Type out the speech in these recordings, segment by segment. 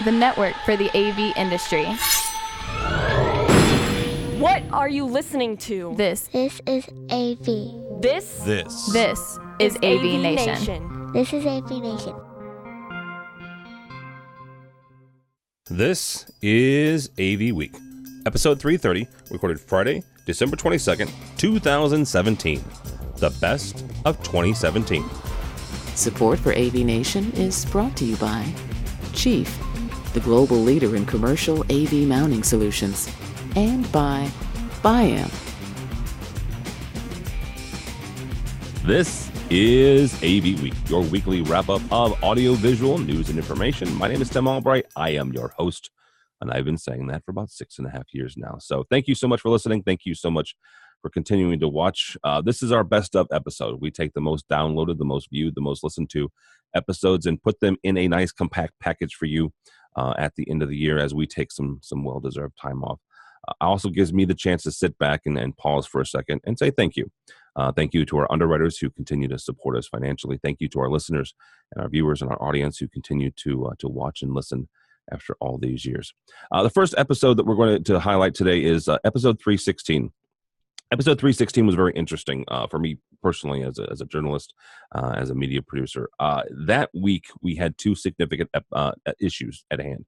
the network for the AV industry. What are you listening to? This is AV. This is AVNation. This is AVNation. This is AVWeek, episode 330, recorded Friday, December 22nd, 2017. The best of 2017. Support for AVNation is brought to you by Chief, the global leader in commercial AV mounting solutions, and by Biam. This is AVWeek, your weekly wrap-up of audiovisual news and information. My name is Tim Albright. I am your host, and I've been saying that for about 6.5 years now. So thank you so much for listening. Thank you so much for continuing to watch. This is our best of episode. We take the most downloaded, the most viewed, the most listened to episodes and put them in a nice compact package for you at the end of the year as we take some well-deserved time off. Also gives me the chance to sit back and pause for a second and say thank you. Thank you to our underwriters who continue to support us financially. Thank you to our listeners and our viewers and our audience who continue to watch and listen after all these years. The first episode that we're going to highlight today is episode 316. Episode 316 was very interesting for me personally as a journalist, as a media producer. That week, we had two significant issues at hand.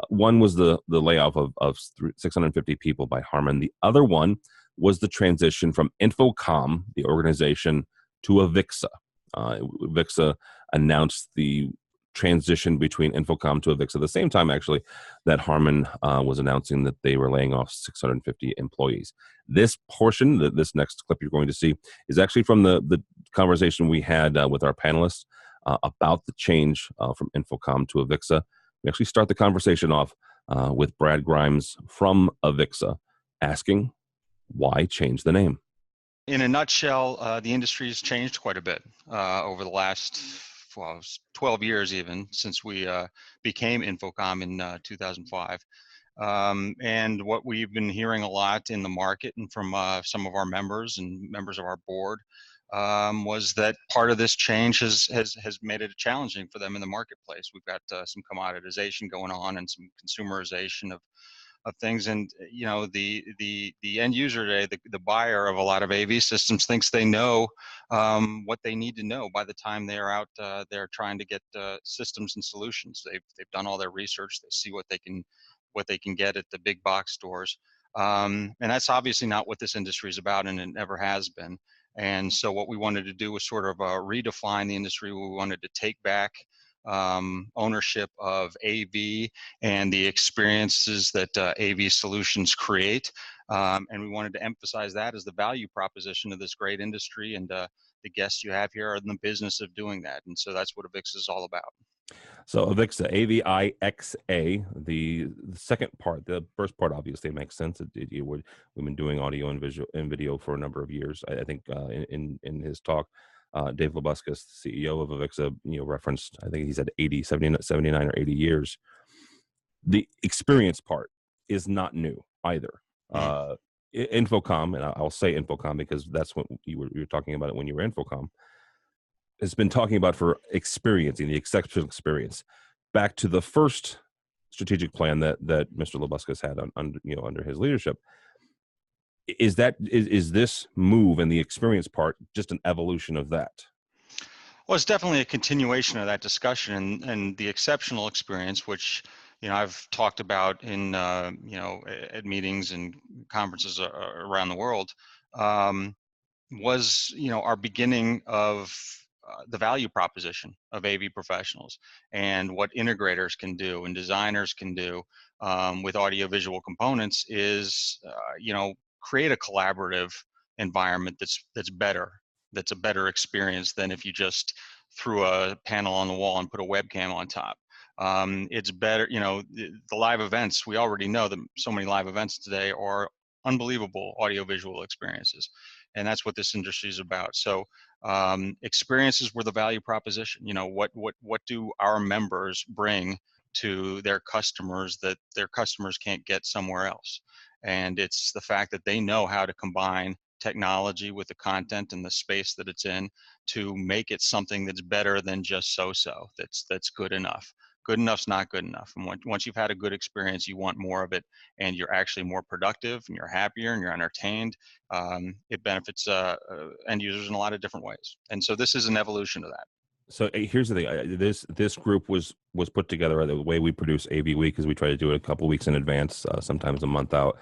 One was the layoff of 650 people by Harman. The other one was the transition from InfoComm, the organization, to AVIXA. AVIXA announced the transition between InfoComm to AVIXA at the same time, actually, that Harman was announcing that they were laying off 650 employees. This portion, this next clip you're going to see, is actually from the conversation we had with our panelists about the change from InfoComm to AVIXA. We actually start the conversation off with Brad Grimes from AVIXA asking, why change the name? In a nutshell, the industry has changed quite a bit over the last 12 years even, since we became InfoComm in 2005. And what we've been hearing a lot in the market and from some of our members and members of our board was that part of this change has made it challenging for them in the marketplace. We've got some commoditization going on and some consumerization of things, and you know the end user today, the buyer of a lot of AV systems, thinks they know what they need to know by the time they're out there trying to get systems and solutions. They've done all their research. They see what they can get at the big box stores, and that's obviously not what this industry is about, and it never has been. And so what we wanted to do was sort of redefine the industry. We wanted to take back ownership of AV and the experiences that AV solutions create. And we wanted to emphasize that as the value proposition of this great industry. And the guests you have here are in the business of doing that. And so that's what AVIXA is all about. So AVIXA, AVIXA, the second part, the first part obviously makes sense. We've been doing audio and video for a number of years. I think in his talk, Dave Labuscas, the CEO of AVIXA, referenced, I think he said 79 or 80 years. The experience part is not new either. InfoComm, and I'll say InfoComm because that's what you were talking about it when you were InfoComm, has been talking about for experiencing the exceptional experience. Back to the first strategic plan that Mr. Labuscas had under his leadership. Is this move and the experience part just an evolution of that? Well, it's definitely a continuation of that discussion, and the exceptional experience, which I've talked about in at meetings and conferences around the world, was our beginning of the value proposition of AV professionals and what integrators can do and designers can do with audiovisual components is create a collaborative environment that's better, that's a better experience than if you just threw a panel on the wall and put a webcam on top. It's better, the live events, we already know that so many live events today are unbelievable audiovisual experiences. And that's what this industry is about. So experiences were the value proposition. What do our members bring to their customers that their customers can't get somewhere else? And it's the fact that they know how to combine technology with the content and the space that it's in to make it something that's better than just so-so, that's good enough Good enough's not good enough. And once you've had a good experience, you want more of it, and you're actually more productive, and you're happier, and you're entertained. It benefits end users in a lot of different ways. And so this is an evolution of that. So here's the thing: this group was put together. The way we produce AVWeek is we try to do it a couple weeks in advance, sometimes a month out.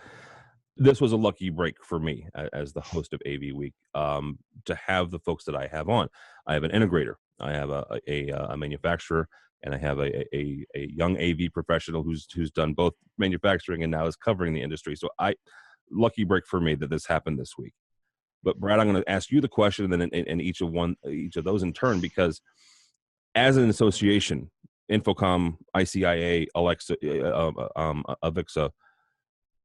This was a lucky break for me as the host of AVWeek, to have the folks that I have on. I have an integrator, I have a manufacturer, and I have a young AV professional who's done both manufacturing and now is covering the industry. So lucky break for me that this happened this week. But Brad, I'm going to ask you the question, and then in each of those in turn, because as an association, InfoComm, ICIA, AVIXA,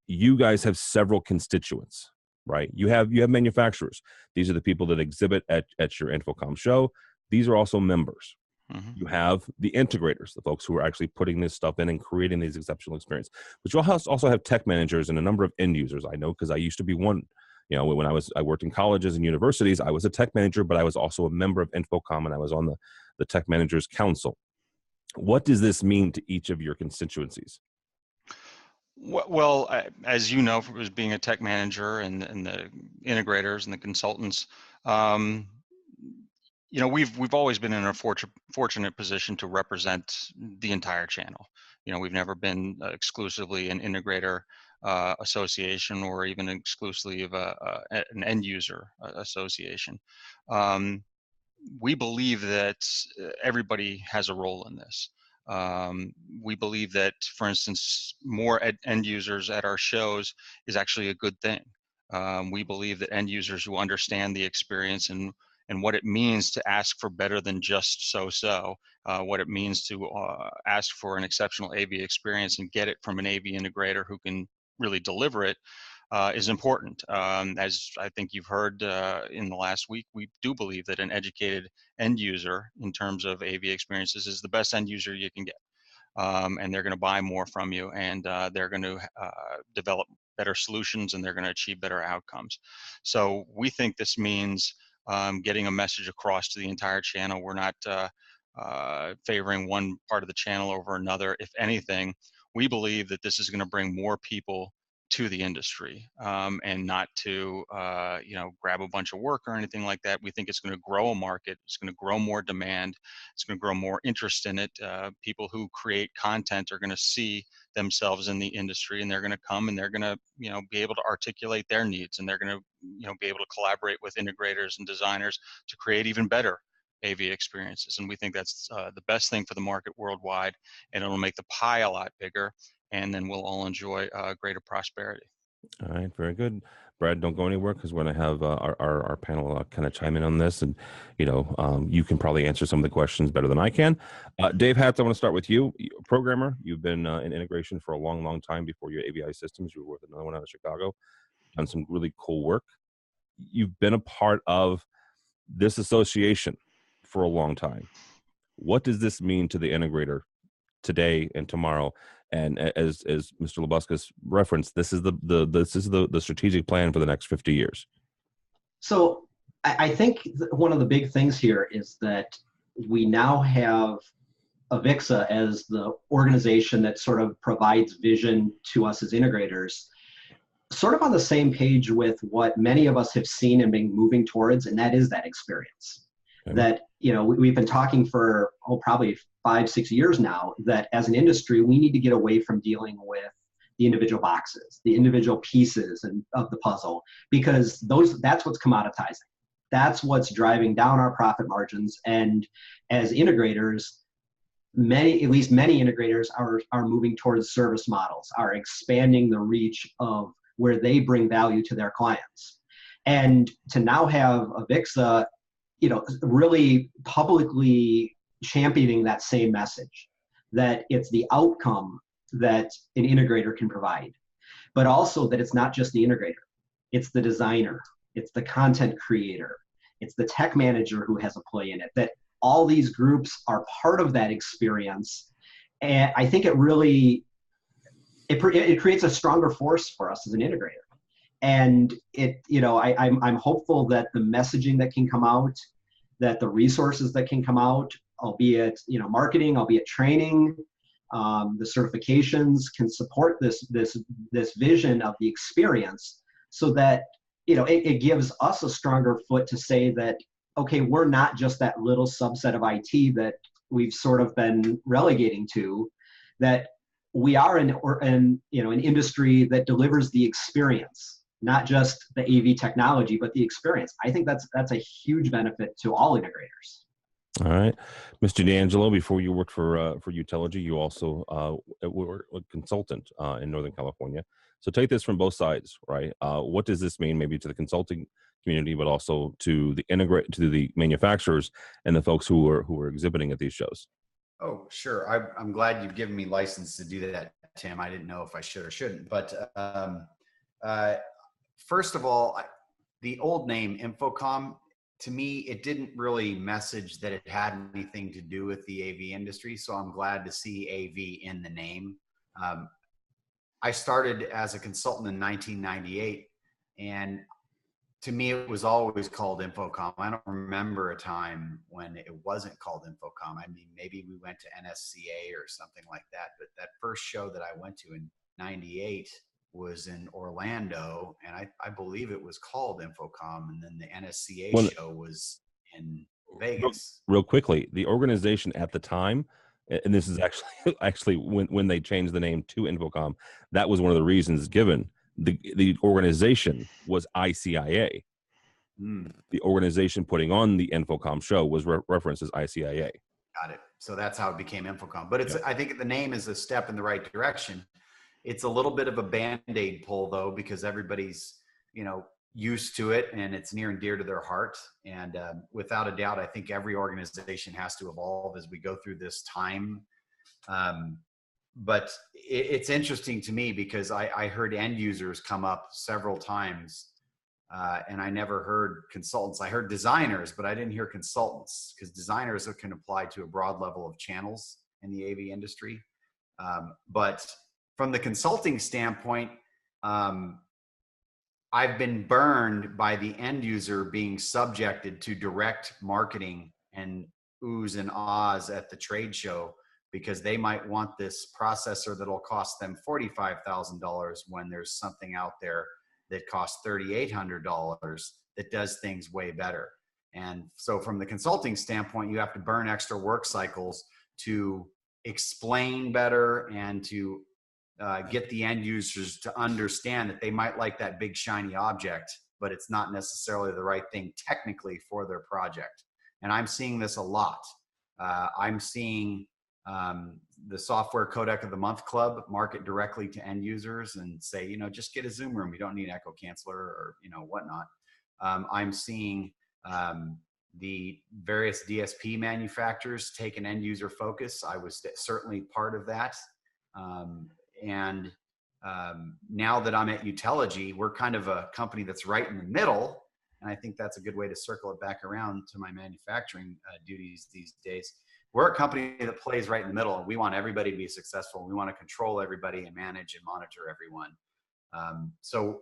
you guys have several constituents, right? You have manufacturers. These are the people that exhibit at your InfoComm show. These are also members. Mm-hmm. You have the integrators, the folks who are actually putting this stuff in and creating these exceptional experiences. But you also have tech managers and a number of end users. I know because I used to be one. You know, when I worked in colleges and universities, I was a tech manager, but I was also a member of InfoComm, and I was on the Tech Managers Council. What does this mean to each of your constituencies? Well, as you know, as being a tech manager and the integrators and the consultants, you know, we've always been in a fortunate position to represent the entire channel. You know, we've never been exclusively an integrator association, or even exclusively of an end user association. We believe that everybody has a role in this. We believe that, for instance, more end users at our shows is actually a good thing. We believe that end users who understand the experience and what it means to ask for better than just so-so, what it means to ask for an exceptional AV experience and get it from an AV integrator who can really deliver it, is important. As I think you've heard in the last week, we do believe that an educated end user in terms of AV experiences is the best end user you can get. And they're going to buy more from you, and they're going to develop better solutions, and they're going to achieve better outcomes. So we think this means getting a message across to the entire channel. We're not favoring one part of the channel over another. If anything, we believe that this is going to bring more people to the industry, and not to grab a bunch of work or anything like that. We think it's going to grow a market. It's going to grow more demand. It's going to grow more interest in it. People who create content are going to see themselves in the industry, and they're going to come and they're going to be able to articulate their needs, and they're going to be able to collaborate with integrators and designers to create even better AV experiences. And we think that's the best thing for the market worldwide, and it'll make the pie a lot bigger, and then we'll all enjoy greater prosperity. All right, very good. Brad, don't go anywhere, because we're going to have our panel kind of chime in on this, and you can probably answer some of the questions better than I can. Dave Hatz, I want to start with you. You're a programmer. You've been in integration for a long, long time before your AVI Systems. You were with another one out of Chicago, done some really cool work. You've been a part of this association for a long time. What does this mean to the integrator today and tomorrow? And as Mr. Labuscas referenced, this is the strategic plan for the next 50 years. So I think one of the big things here is that we now have AVIXA as the organization that sort of provides vision to us as integrators, sort of on the same page with what many of us have seen and been moving towards, and that is that experience. Okay. That, we've been talking for, probably 5-6 years now, that as an industry, we need to get away from dealing with the individual boxes, the individual pieces of the puzzle, because that's what's commoditizing. That's what's driving down our profit margins. And as integrators, many integrators are moving towards service models, are expanding the reach of where they bring value to their clients. And to now have AVIXA, really publicly championing that same message, that it's the outcome that an integrator can provide, but also that it's not just the integrator, it's the designer, it's the content creator, it's the tech manager who has a play in it, that all these groups are part of that experience. And I think it really, it creates a stronger force for us as an integrator. And I'm hopeful that the messaging that can come out, that the resources that can come out, albeit marketing, albeit training, the certifications can support this vision of the experience, so that it gives us a stronger foot to say that, okay, we're not just that little subset of IT that we've sort of been relegating to, that we are an industry that delivers the experience, not just the AV technology, but the experience. I think that's a huge benefit to all integrators. All right, Mr. D'Angelo, before you worked for Utiligy, you also were a consultant in Northern California. So take this from both sides, right? What does this mean, maybe to the consulting community, but also to the manufacturers and the folks who are exhibiting at these shows? Oh, sure. I'm glad you've given me license to do that, Tim. I didn't know if I should or shouldn't. But first of all, the old name InfoComm, to me, it didn't really message that it had anything to do with the AV industry. So I'm glad to see AV in the name. I started as a consultant in 1998, and to me, it was always called InfoComm. I don't remember a time when it wasn't called InfoComm. I mean, maybe we went to NSCA or something like that, but that first show that I went to in 98 was in Orlando, and I believe it was called InfoComm, and then the NSCA show was in Vegas. Real quickly, the organization at the time, and this is actually when they changed the name to InfoComm, that was one of the reasons given. The organization was ICIA. The organization putting on the InfoComm show was referenced as ICIA. Got it. So that's how it became InfoComm. But it's, I think the name is a step in the right direction. It's a little bit of a Band-Aid pull, though, because everybody's, used to it, and it's near and dear to their heart. And without a doubt, I think every organization has to evolve as we go through this time. But it's interesting to me because I heard end users come up several times, and I never heard consultants. I heard designers, but I didn't hear consultants, because designers can apply to a broad level of channels in the AV industry. But from the consulting standpoint, I've been burned by the end user being subjected to direct marketing and oohs and ahs at the trade show, because they might want this processor that'll cost them $45,000 when there's something out there that costs $3,800 that does things way better. And so from the consulting standpoint, you have to burn extra work cycles to explain better and to get the end users to understand that they might like that big shiny object, but it's not necessarily the right thing technically for their project. And I'm seeing this a lot. I'm seeing the Software Codec of the Month Club market directly to end users and say, just get a Zoom room. You don't need an echo canceller or, whatnot. I'm seeing the various DSP manufacturers take an end user focus. I was certainly part of that. And now that I'm at Utiligy, we're kind of a company that's right in the middle. And I think that's a good way to circle it back around to my manufacturing duties these days. We're a company that plays right in the middle, and we want everybody to be successful. We want to control everybody and manage and monitor everyone. So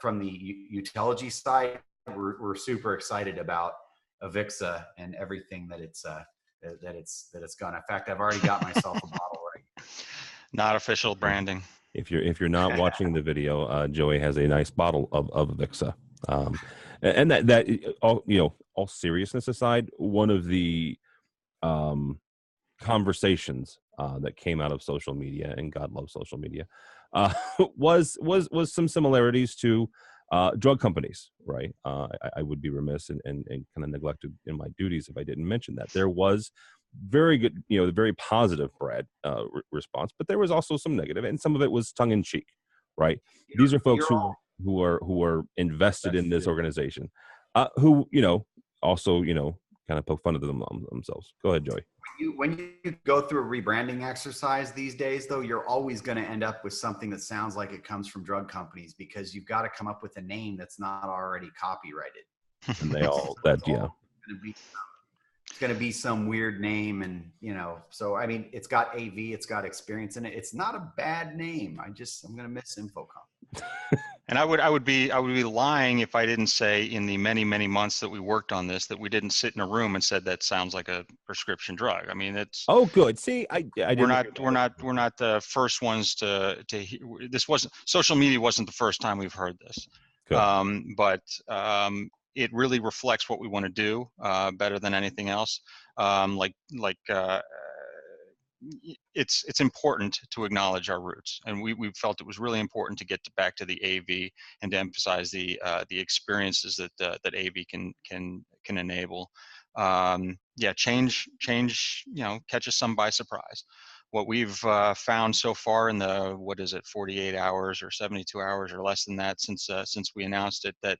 from the Utiligy side, we're super excited about AVIXA and everything that it's gone. In fact, I've already got myself a bottle right. Not official branding. If you're not watching the video, Joey has a nice bottle of AVIXA. And that all seriousness aside, one of the conversations that came out of social media, and God loves social media, was some similarities to drug companies, right? I would be remiss and kind of neglected in my duties if I didn't mention that. There was very good, very positive, Brad, response, but there was also some negative, and some of it was tongue in cheek, right? These are folks who are invested in this organization, who also kind of poke fun at themselves. Go ahead, Joey. When you go through a rebranding exercise these days, though, you're always going to end up with something that sounds like it comes from drug companies, because you've got to come up with a name that's not already copyrighted. And they all that, yeah. It's going to be some weird name, and so I mean, it's got AV, it's got experience in it. It's not a bad name. I'm going to miss InfoComm. And I would be lying if I didn't say in the many months that we worked on this that we didn't sit in a room and said that sounds like a prescription drug. I mean, it's good. See, I didn't. we're not the first ones to this wasn't social media wasn't the first time we've heard this. But it really reflects what we want to do better than anything else. It's important to acknowledge our roots, and we felt it was really important to get back to the AV and to emphasize the experiences that AV can enable. Change catches some by surprise. What we've found so far in the 48 hours or 72 hours or less than that since we announced it, that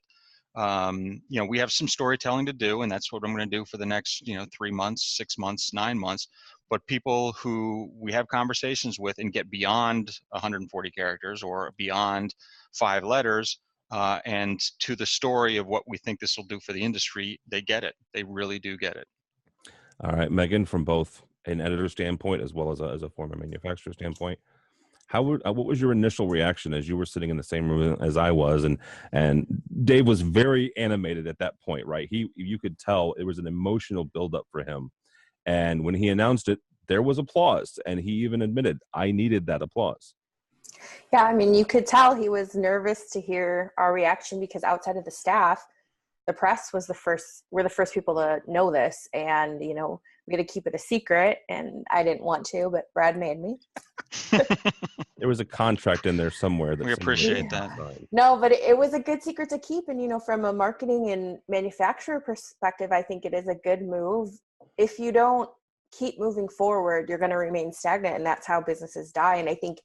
we have some storytelling to do, and that's what I'm going to do for the next 3 months, 6 months, 9 months. But people who we have conversations with and get beyond 140 characters or beyond 5 letters and to the story of what we think this will do for the industry, they get it. They really do get it. All right, Megan, from both an editor standpoint as well as a former manufacturer standpoint, what was your initial reaction as you were sitting in the same room as I was, and Dave was very animated at that point, right? You could tell it was an emotional buildup for him. And when he announced it, there was applause, and he even admitted, I needed that applause. Yeah, I mean, you could tell he was nervous to hear our reaction because outside of the staff, the press was we're the first people to know this, and, we had to keep it a secret, and I didn't want to, but Brad made me. There was a contract in there somewhere. We appreciate that. No, but it was a good secret to keep, and, from a marketing and manufacturer perspective, I think it is a good move. If you don't keep moving forward, you're going to remain stagnant, and that's how businesses die. And I think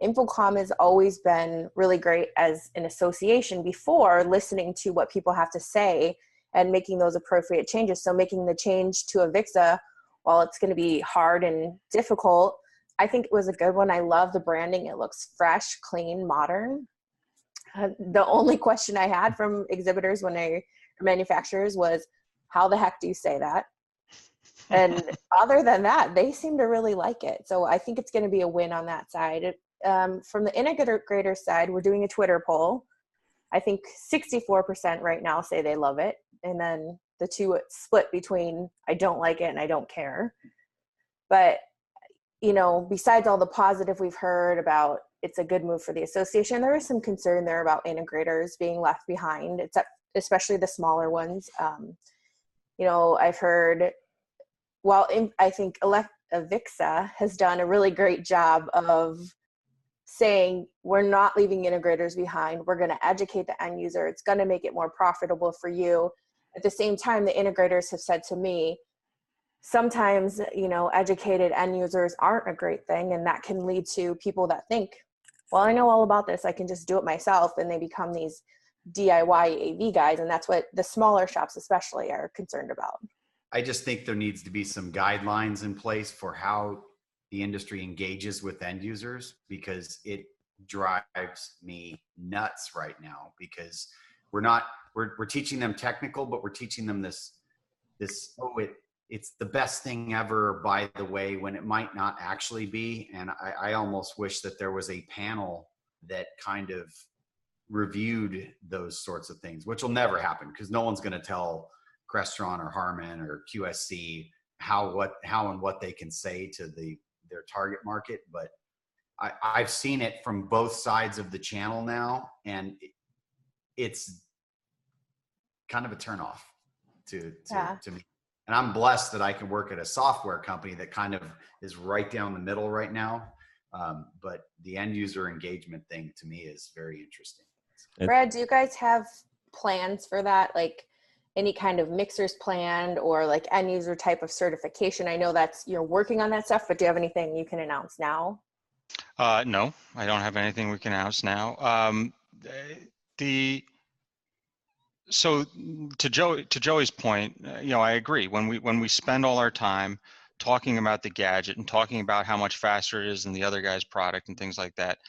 InfoComm has always been really great as an association before listening to what people have to say and making those appropriate changes. So making the change to AVIXA, while it's going to be hard and difficult, I think it was a good one. I love the branding. It looks fresh, clean, modern. The only question I had from exhibitors manufacturers was, how the heck do you say that? And other than that, they seem to really like it. So I think it's going to be a win on that side. From the integrator side, we're doing a Twitter poll. I think 64% right now say they love it. And then the two split between I don't like it and I don't care. But, besides all the positive we've heard about it's a good move for the association, there is some concern there about integrators being left behind, especially the smaller ones. I've heard, I think AVIXA has done a really great job of saying we're not leaving integrators behind. We're going to educate the end user. It's going to make it more profitable for you. At the same time, the integrators have said to me, sometimes, educated end users aren't a great thing, and that can lead to people that think, well, I know all about this, I can just do it myself, and they become these DIY AV guys, and that's what the smaller shops especially are concerned about. I just think there needs to be some guidelines in place for how the industry engages with end users, because it drives me nuts right now, because we're teaching them technical, but we're teaching them this, it's the best thing ever, by the way, when it might not actually be. And I almost wish that there was a panel that kind of reviewed those sorts of things, which will never happen because no one's going to tell Crestron or Harman or QSC how and what they can say to their target market. But I've seen it from both sides of the channel now, and it's kind of a turnoff to me. And I'm blessed that I can work at a software company that kind of is right down the middle right now. But the end user engagement thing to me is very interesting. Brad, do you guys have plans for that? Like any kind of mixers planned or like end user type of certification? I know you're working on that stuff, but do you have anything you can announce now? No, I don't have anything we can announce now. So to Joey's point, I agree. When we spend all our time talking about the gadget and talking about how much faster it is than the other guy's product and things like that,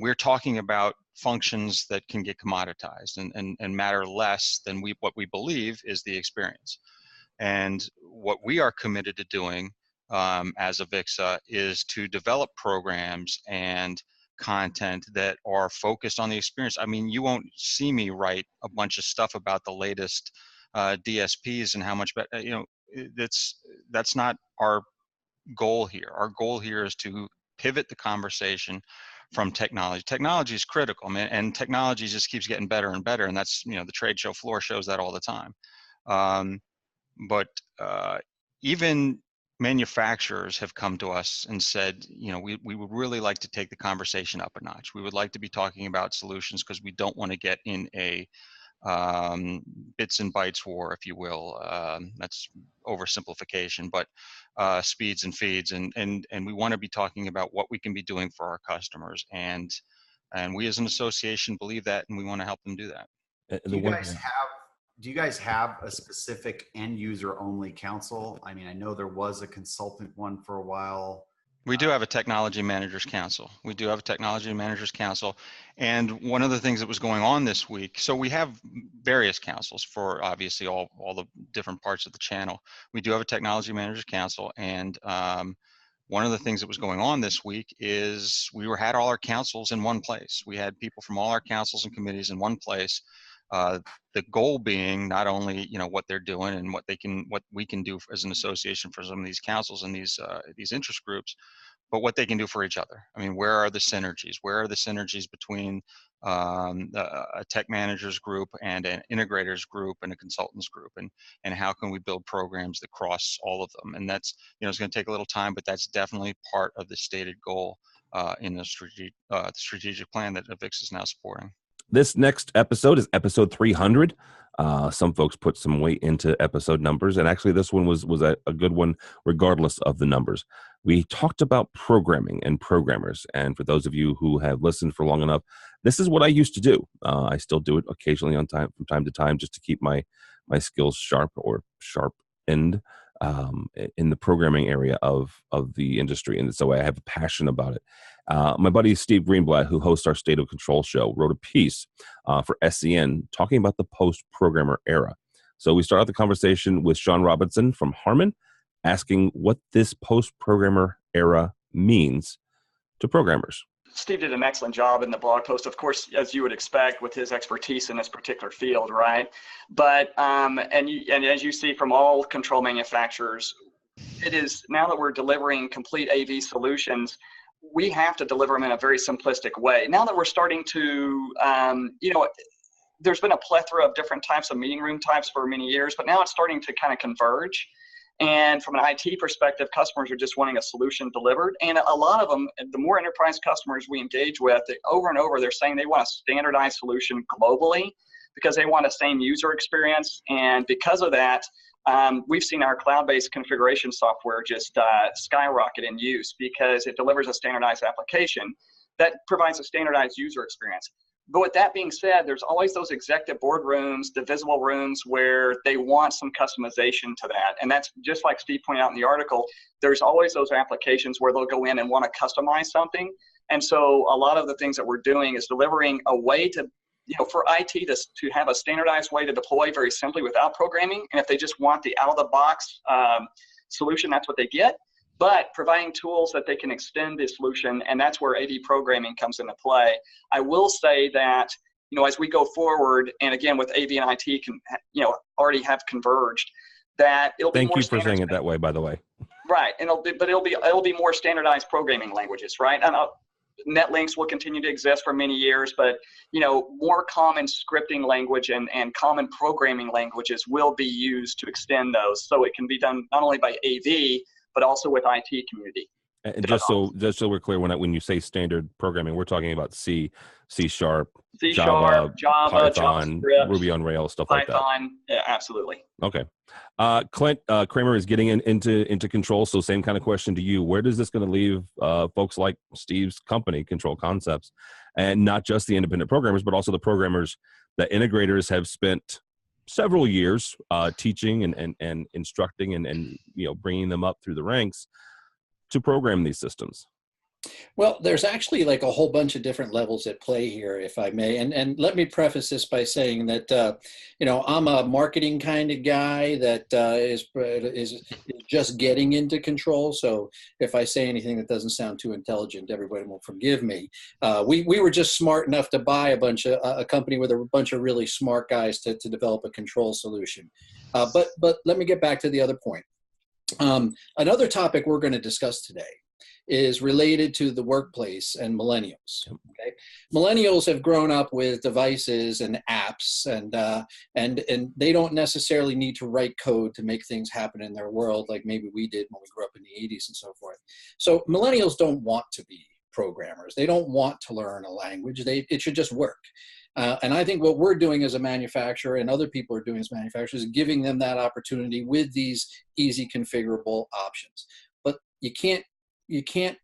we're talking about functions that can get commoditized and matter less than what we believe is the experience. And what we are committed to doing as AVIXA is to develop programs and content that are focused on the experience. I mean, you won't see me write a bunch of stuff about the latest DSPs and how much better, that's not our goal here. Our goal here is to pivot the conversation from technology. Technology is critical, man, and technology just keeps getting better and better. And that's, the trade show floor shows that all the time. But even manufacturers have come to us and said, we would really like to take the conversation up a notch. We would like to be talking about solutions because we don't want to get in a bits and bytes war, if you will. That's oversimplification, but speeds and feeds, and we want to be talking about what we can be doing for our customers, and we as an association believe that, and we want to help them do that. Do you guys have a specific end user only council? I mean, I know there was a consultant one for a while. We do have a technology managers council. And one of the things that was going on this week, so we have various councils for obviously all the different parts of the channel. We do have a technology managers council, and one of the things that was going on this week is we had all our councils in one place. We had people from all our councils and committees in one place. The goal being not only what they're doing and what we can do as an association for some of these councils and these interest groups, but what they can do for each other. I mean, where are the synergies? Where are the synergies between a tech managers group and an integrators group and a consultants group, and how can we build programs that cross all of them? And that's it's going to take a little time, but that's definitely part of the stated goal in the strategic plan that AVIXA is now supporting. This next episode is episode 300. Some folks put some weight into episode numbers, and actually this one was a good one regardless of the numbers. We talked about programming and programmers, and for those of you who have listened for long enough, this is what I used to do. I still do it occasionally from time to time just to keep my skills sharp or sharpened in the programming area of the industry, and so I have a passion about it. My buddy Steve Greenblatt, who hosts our State of Control show, wrote a piece for SCN talking about the post-programmer era. So we start out the conversation with Sean Robinson from Harman, asking what this post-programmer era means to programmers. Steve did an excellent job in the blog post, of course, as you would expect with his expertise in this particular field, right? But, and as you see from all control manufacturers, it is now that we're delivering complete AV solutions, we have to deliver them in a very simplistic way. Now that we're starting to, there's been a plethora of different types of meeting room types for many years, but now it's starting to kind of converge. And from an IT perspective, customers are just wanting a solution delivered. And a lot of them, the more enterprise customers we engage with, over and over, they're saying they want a standardized solution globally because they want the same user experience. And because of that, we've seen our cloud-based configuration software just skyrocket in use because it delivers a standardized application that provides a standardized user experience. But with that being said, there's always those executive boardrooms, divisible rooms where they want some customization to that. And that's just like Steve pointed out in the article, there's always those applications where they'll go in and want to customize something. And so a lot of the things that we're doing is delivering a way to, for IT to have a standardized way to deploy very simply without programming. And if they just want the out-of-the-box solution, that's what they get. But providing tools that they can extend the solution, and that's where AV programming comes into play. I will say that, as we go forward, and again with AV and IT can, already have converged, that it'll be more. Thank you for saying it that way, by the way. Right, and it'll be more standardized programming languages, right? And netlinks will continue to exist for many years, but more common scripting language and common programming languages will be used to extend those, so it can be done not only by AV but also with IT community. And just so we're clear, when you say standard programming, we're talking about C#, Java, Python, JavaScript, Ruby on Rails, stuff Python, like that. Yeah, absolutely. Okay. Clint Kramer is getting into control, so same kind of question to you. Where does this going to leave folks like Steve's company, Control Concepts, and not just the independent programmers, but also the programmers that integrators have spent several years teaching and instructing and bringing them up through the ranks to program these systems? Well, there's actually like a whole bunch of different levels at play here, if I may. And let me preface this by saying that, I'm a marketing kind of guy that is just getting into control. So if I say anything that doesn't sound too intelligent, everybody will forgive me. We were just smart enough to buy a company with a bunch of really smart guys to develop a control solution. But let me get back to the other point. Another topic we're going to discuss today is related to the workplace and millennials. Okay, millennials have grown up with devices and apps, and they don't necessarily need to write code to make things happen in their world like maybe we did when we grew up in the 80s and so forth. So millennials don't want to be programmers. They don't want to learn a language. It should just work. And I think what we're doing as a manufacturer and other people are doing as manufacturers is giving them that opportunity with these easy configurable options. But you can't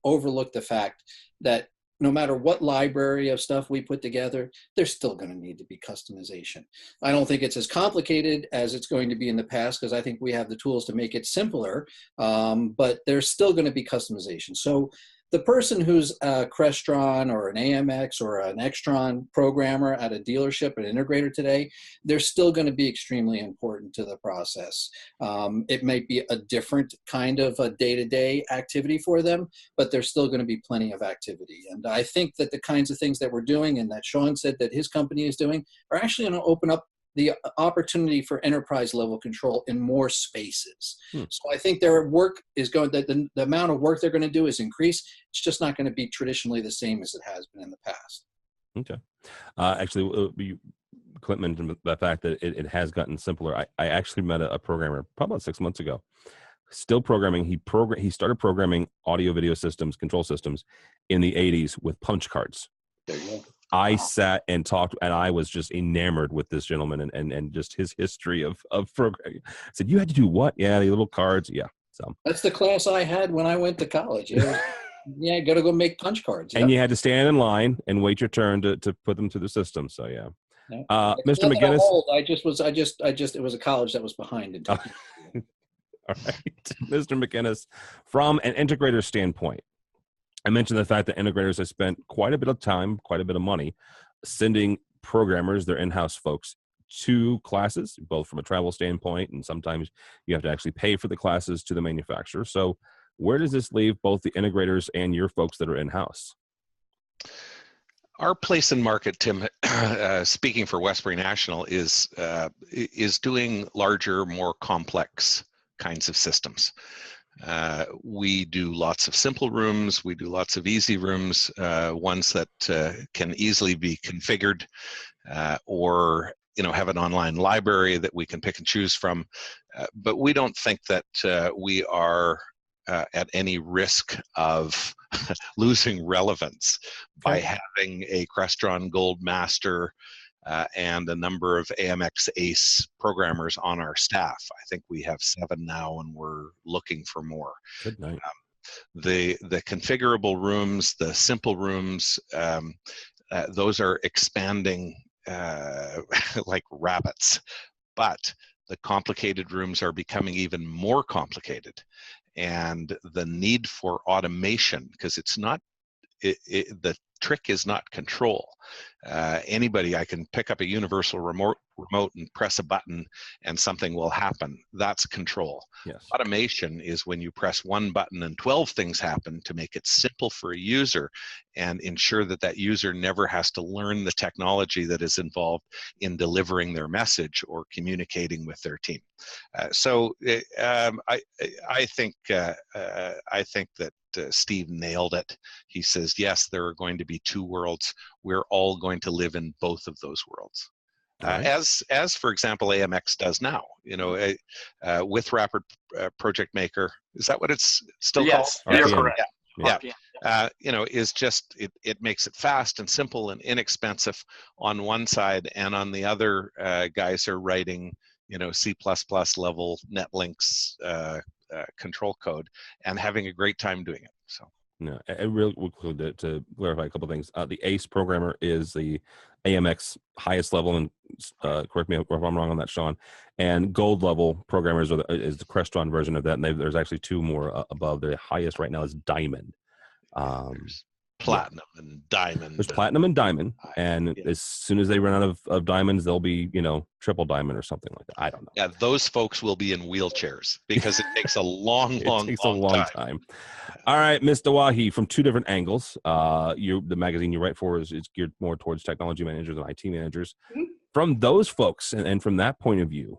overlook the fact that no matter what library of stuff we put together, there's still going to need to be customization. I don't think it's as complicated as it's going to be in the past, because I think we have the tools to make it simpler, but there's still going to be customization. So the person who's a Crestron or an AMX or an Extron programmer at a dealership, an integrator today, they're still going to be extremely important to the process. It might be a different kind of a day-to-day activity for them, but there's still going to be plenty of activity. And I think that the kinds of things that we're doing and that Sean said that his company is doing are actually going to open up the opportunity for enterprise level control in more spaces. So I think their work is going, the amount of work they're going to do is increase. It's just not going to be traditionally the same as it has been in the past. Okay. Actually, Clint mentioned the fact that it has gotten simpler. I actually met a programmer probably about 6 months ago, still programming. He started programming audio video systems, control systems in the 80s with punch cards. There you go. I sat and talked, and I was just enamored with this gentleman and just his history of programming. I said, "You had to do what?" "Yeah, the little cards." Yeah, so that's the class I had when I went to college. Yeah, you got to go make punch cards. And you had to stand in line and wait your turn to put them through the system. So yeah. Mr. McGinnis. It was a college that was behind in time. All right, Mr. McGinnis, from an integrator standpoint, I mentioned the fact that integrators have spent quite a bit of time, quite a bit of money, sending programmers, their in-house folks, to classes, both from a travel standpoint, and sometimes you have to actually pay for the classes to the manufacturer. So where does this leave both the integrators and your folks that are in-house? Our place in market, Tim, speaking for Westbury National, is doing larger, more complex kinds of systems. We do lots of simple rooms. We do lots of easy rooms, ones that can easily be configured, or have an online library that we can pick and choose from. But we don't think that we are at any risk of losing relevance by having a Crestron Gold Master and a number of AMX ACE programmers on our staff. I think we have 7 now, and we're looking for more. Good night. The configurable rooms, the simple rooms, those are expanding like rabbits. But the complicated rooms are becoming even more complicated. And the need for automation, because it's not, the trick is not control. I can pick up a universal remote and press a button and something will happen. That's control. Yes. Automation is when you press one button and 12 things happen to make it simple for a user and ensure that that user never has to learn the technology that is involved in delivering their message or communicating with their team. I think that Steve nailed it. He says, yes, there are going to be 2 worlds. We're all going to live in both of those worlds. Right. As for example, AMX does now, with Rapid Project Maker. Is that what it's still called? Yes, you're correct. Yeah. Is just, it makes it fast and simple and inexpensive on one side, and on the other, guys are writing, C++ level netlinks control code and having a great time doing it. So. No, I really would to clarify a couple of things. The ACE programmer is the AMX highest level, and correct me if I'm wrong on that, Sean. And gold level programmers is the Crestron version of that, and there's actually 2 more above. The highest right now is Diamond. There's platinum and diamond. There's platinum and diamond, and yeah. as soon as they run out of diamonds, they'll be, triple diamond or something like that. I don't know. Yeah, those folks will be in wheelchairs because it takes a long time. All right, Ms. Dawahi, from two different angles. The magazine you write for is geared more towards technology managers and IT managers. Mm-hmm. From those folks, and from that point of view,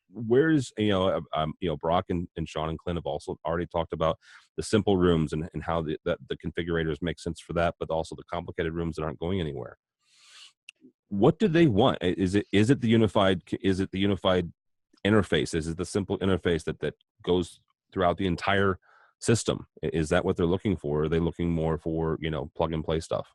where's Brock and Sean and Clint have also already talked about the simple rooms and how the configurators make sense for that, but also the complicated rooms that aren't going anywhere. What do they want? Is it the unified interface? Is it the simple interface that goes throughout the entire system? Is that what they're looking for? Are they looking more for plug and play stuff?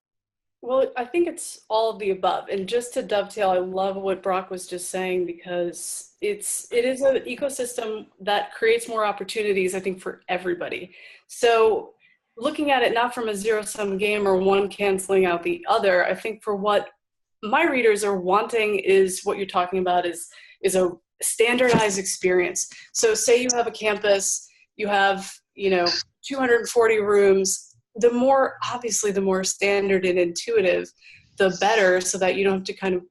Well, I think it's all of the above. And just to dovetail, I love what Brock was just saying, because it is an ecosystem that creates more opportunities, I think, for everybody. So looking at it not from a zero-sum game or one canceling out the other, I think for what my readers are wanting is what you're talking about is a standardized experience. So say you have a campus, you have 240 rooms. The more standard and intuitive, the better, so that you don't have to kind of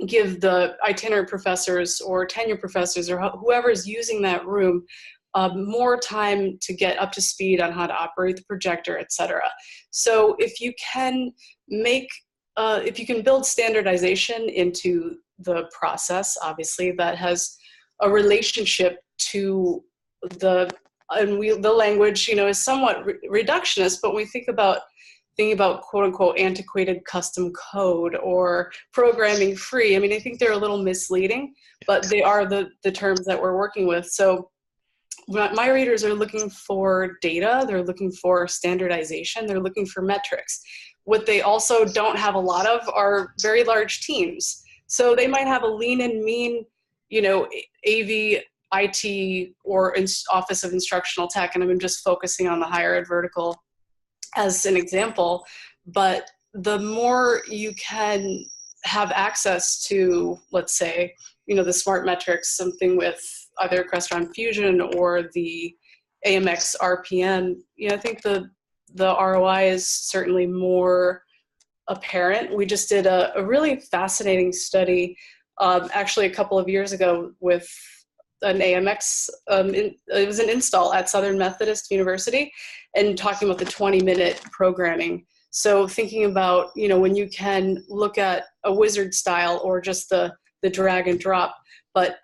give the itinerant professors or tenure professors or whoever's using that room more time to get up to speed on how to operate the projector, etc. So if you can build standardization into the process, obviously that has a relationship to the language, is somewhat reductionist, but when we thinking about quote unquote antiquated custom code or programming free, I think they're a little misleading, but they are the terms that we're working with. So my readers are looking for data, they're looking for standardization, they're looking for metrics. What they also don't have a lot of are very large teams. So they might have a lean and mean, AV IT or Office of Instructional Tech, and I'm just focusing on the higher ed vertical as an example. But the more you can have access to, let's say, the smart metrics, something with either Crestron Fusion or the AMX RPM, I think the ROI is certainly more apparent. We just did a really fascinating study, actually a couple of years ago with an AMX, it was an install at Southern Methodist University, and talking about the 20-minute programming. So thinking about, when you can look at a wizard style or just the drag and drop, but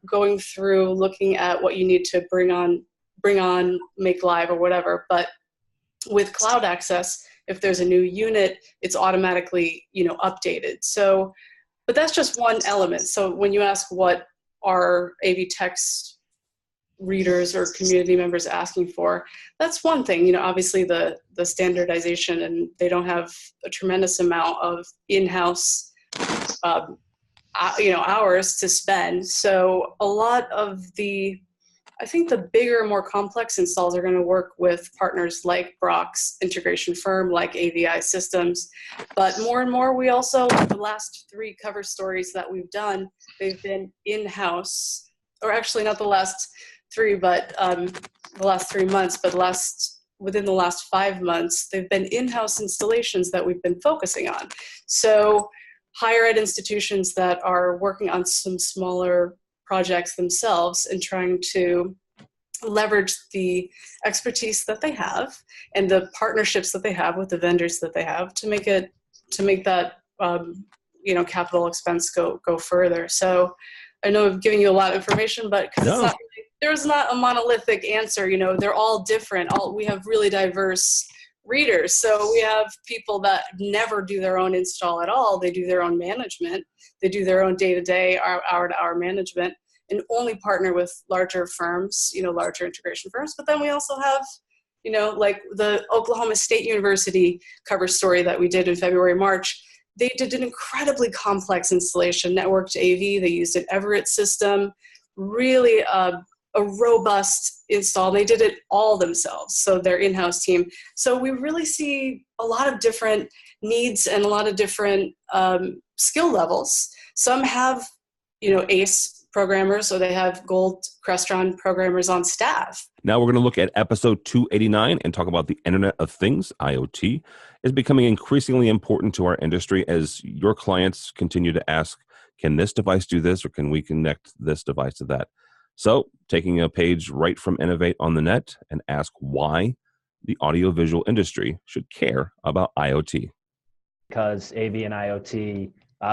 going through, looking at what you need to bring on, make live or whatever. But with cloud access, if there's a new unit, it's automatically, updated. So, but that's just one element. So when you ask what are AV Tech's readers or community members asking for, that's one thing. Obviously the standardization, and they don't have a tremendous amount of in-house hours to spend. So a lot of I think the bigger, more complex installs are going to work with partners like Brock's integration firm, like AVI Systems. But more and more, we also, the last 3 cover stories that we've done, they've been in-house, or actually not the last 3, but the last 3 months, but within the last 5 months, they've been in-house installations that we've been focusing on. So higher ed institutions that are working on some smaller projects themselves and trying to leverage the expertise that they have and the partnerships that they have with the vendors that they have to make that capital expense go further. So I know I'm giving you a lot of information, but because there's not a monolithic answer. They're all different. We have really diverse readers. So we have people that never do their own install at all. They do their own management. They do their own day-to-day, hour-to-hour management, and only partner with larger firms, larger integration firms. But then we also have, like the Oklahoma State University cover story that we did in February, March. They did an incredibly complex installation, networked AV. They used an Everett system, really a robust install. They did it all themselves, so their in-house team. So we really see a lot of different needs and a lot of different skill levels. Some have ACE programmers, or they have gold Crestron programmers on staff. Now we're going to look at episode 289 and talk about the Internet of Things. IoT is becoming increasingly important to our industry as your clients continue to ask, can this device do this, or can we connect this device to that? So taking a page right from Innovate on the Net and ask why the audiovisual industry should care about IoT. Because AV and IoT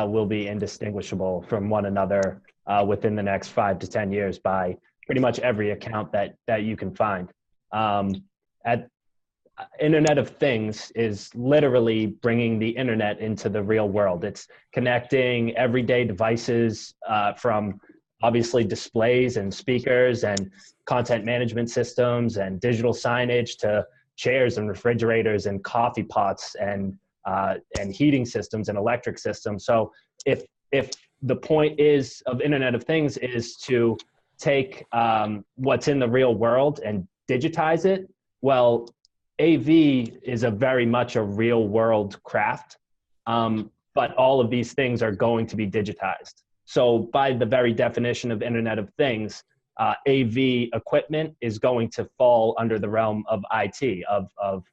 will be indistinguishable from one another within the next 5 to 10 years by pretty much every account that you can find. At Internet of Things is literally bringing the internet into the real world. It's connecting everyday devices from obviously displays and speakers and content management systems and digital signage to chairs and refrigerators and coffee pots and heating systems and electric systems. So if the point of Internet of Things is to take what's in the real world and digitize it, well, AV is very much a real world craft, but all of these things are going to be digitized. So by the very definition of Internet of Things, AV equipment is going to fall under the realm of IT, of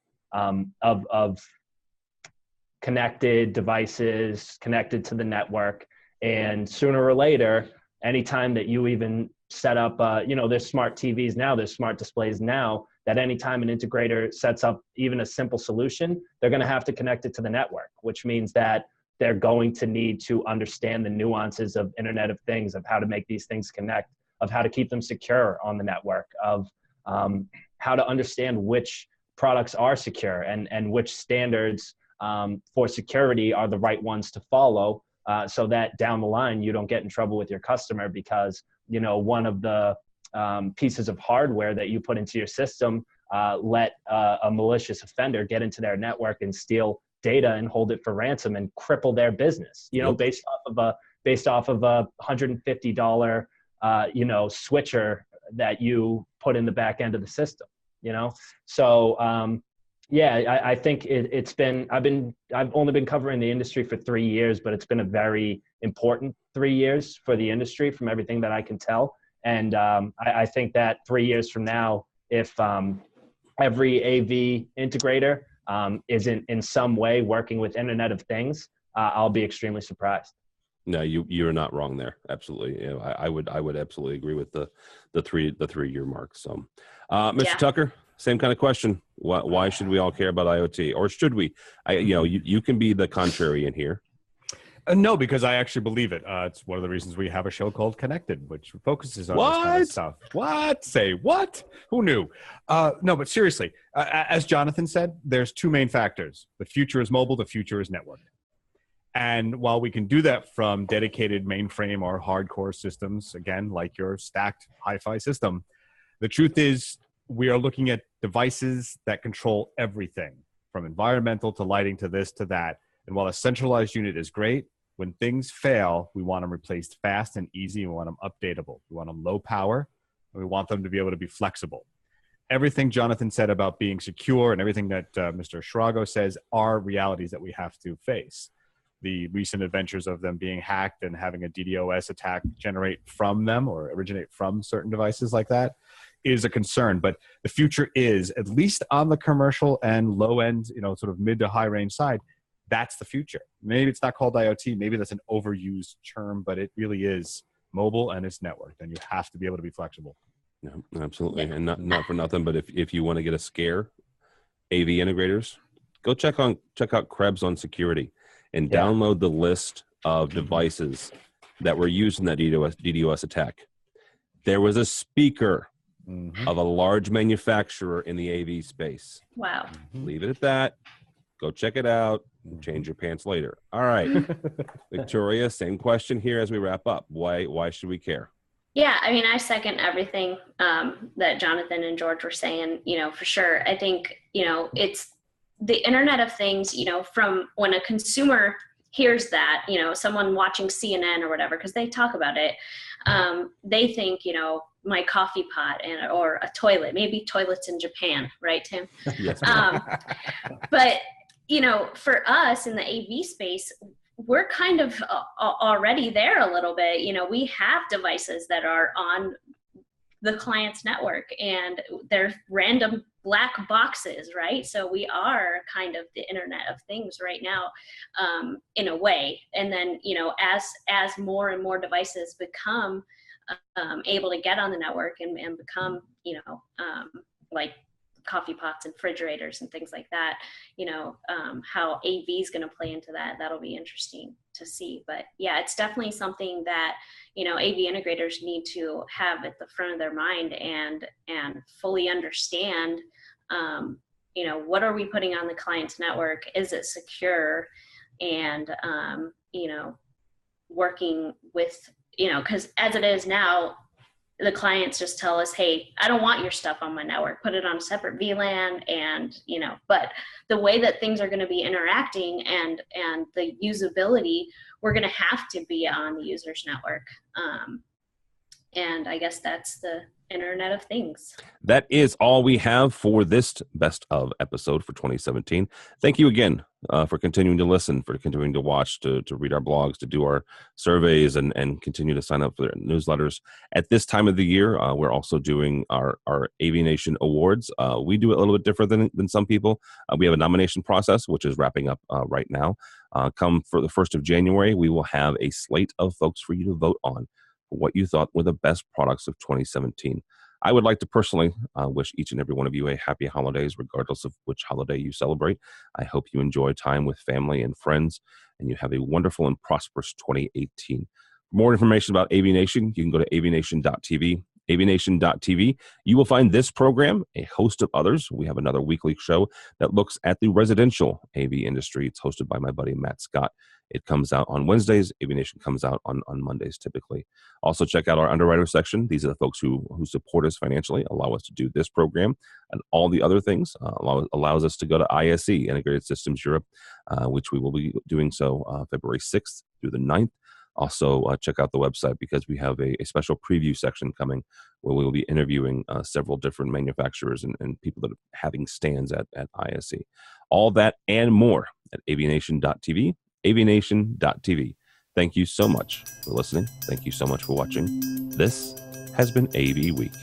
connected devices, connected to the network. And sooner or later, anytime that you even set up, there's smart TVs now, there's smart displays now, that anytime an integrator sets up even a simple solution, they're going to have to connect it to the network, which means that they're going to need to understand the nuances of Internet of Things, of how to make these things connect, of how to keep them secure on the network, of how to understand which products are secure and which standards for security are the right ones to follow, so that down the line you don't get in trouble with your customer because one of the pieces of hardware that you put into your system let a malicious offender get into their network and steal data and hold it for ransom and cripple their business. Based off of a $150 switcher that you put in the back end of the system. So I think I've only been covering the industry for 3 years, but it's been a very important 3 years for the industry from everything that I can tell. And I think that 3 years from now, if every AV integrator isn't in some way working with Internet of Things, I'll be extremely surprised. No, you're not wrong there. Absolutely. I would absolutely agree with the 3 year mark. So, Mr. Tucker, same kind of question. Why should we all care about IoT, or should we? You can be the contrary in here. No, because I actually believe it. It's one of the reasons we have a show called Connected, which focuses on this kind of stuff. What? Say what? Who knew? No, but seriously, as Jonathan said, there's two main factors. The future is mobile. The future is networked. And while we can do that from dedicated mainframe or hardcore systems, again, like your stacked hi-fi system, the truth is we are looking at devices that control everything from environmental to lighting to this to that. And while a centralized unit is great, when things fail, we want them replaced fast and easy. We want them updatable. We want them low power, and we want them to be able to be flexible. Everything Jonathan said about being secure and everything that Mr. Shrago says are realities that we have to face. The recent adventures of them being hacked and having a DDoS attack generate from them or originate from certain devices like that is a concern. But the future is, at least on the commercial and low end, sort of mid to high range side, that's the future. Maybe it's not called IoT. Maybe that's an overused term, but it really is mobile and it's networked, and you have to be able to be flexible. No, absolutely. And not for nothing, but if you want to get a scare, AV integrators, go check out Krebs on security and download the list of devices that were used in that DDoS attack. There was a speaker of a large manufacturer in the AV space. Wow. Leave it at that. Go check it out. Change your pants later. All right. Victoria, same question here as we wrap up. Why should we care? Yeah, I mean, I second everything that Jonathan and George were saying, for sure. I think, it's the Internet of Things, from when a consumer hears that, someone watching CNN or whatever, because they talk about it, they think, my coffee pot or a toilet, maybe toilets in Japan, right, Tim? Yes. But, for us in the AV space, we're kind of already there a little bit. You know, we have devices that are on the client's network and they're random black boxes, right? So we are kind of the Internet of Things right now, in a way. And then, you know, as more and more devices become able to get on the network and become, you know, like coffee pots and refrigerators and things like that, you know, how AV is going to play into that. That'll be interesting to see. But yeah, it's definitely something that, you know, AV integrators need to have at the front of their mind and fully understand, you know, what are we putting on the client's network? Is it secure? And, you know, working with, you know, because as it is now, the clients just tell us, hey, I don't want your stuff on my network, put it on a separate VLAN. And, you know, but the way that things are going to be interacting and the usability, we're going to have to be on the user's network. And I guess that's the Internet of Things. That is all we have for this best of episode for 2017. Thank you again for continuing to listen, for continuing to watch, to read our blogs, to do our surveys, and continue to sign up for their newsletters. At this time of the year, we're also doing our AVNation Awards. We do it a little bit different than some people. We have a nomination process, which is wrapping up right now. Come for the 1st of January, we will have a slate of folks for you to vote on for what you thought were the best products of 2017. I would like to personally wish each and every one of you a happy holidays, regardless of which holiday you celebrate. I hope you enjoy time with family and friends, and you have a wonderful and prosperous 2018. For more information about AVNation, you can go to avnation.tv. AVNation.tv. You will find this program, a host of others. We have another weekly show that looks at the residential AV industry. It's hosted by my buddy Matt Scott. It comes out on Wednesdays. AVNation comes out on Mondays typically. Also check out our underwriter section. These are the folks who support us financially, allow us to do this program and all the other things, allows us to go to ISE, Integrated Systems Europe, which we will be doing so February 6th through the 9th. Also, check out the website because we have a special preview section coming where we will be interviewing several different manufacturers and people that are having stands at ISE. All that and more at avnation.tv, avnation.tv. Thank you so much for listening. Thank you so much for watching. This has been AV Week.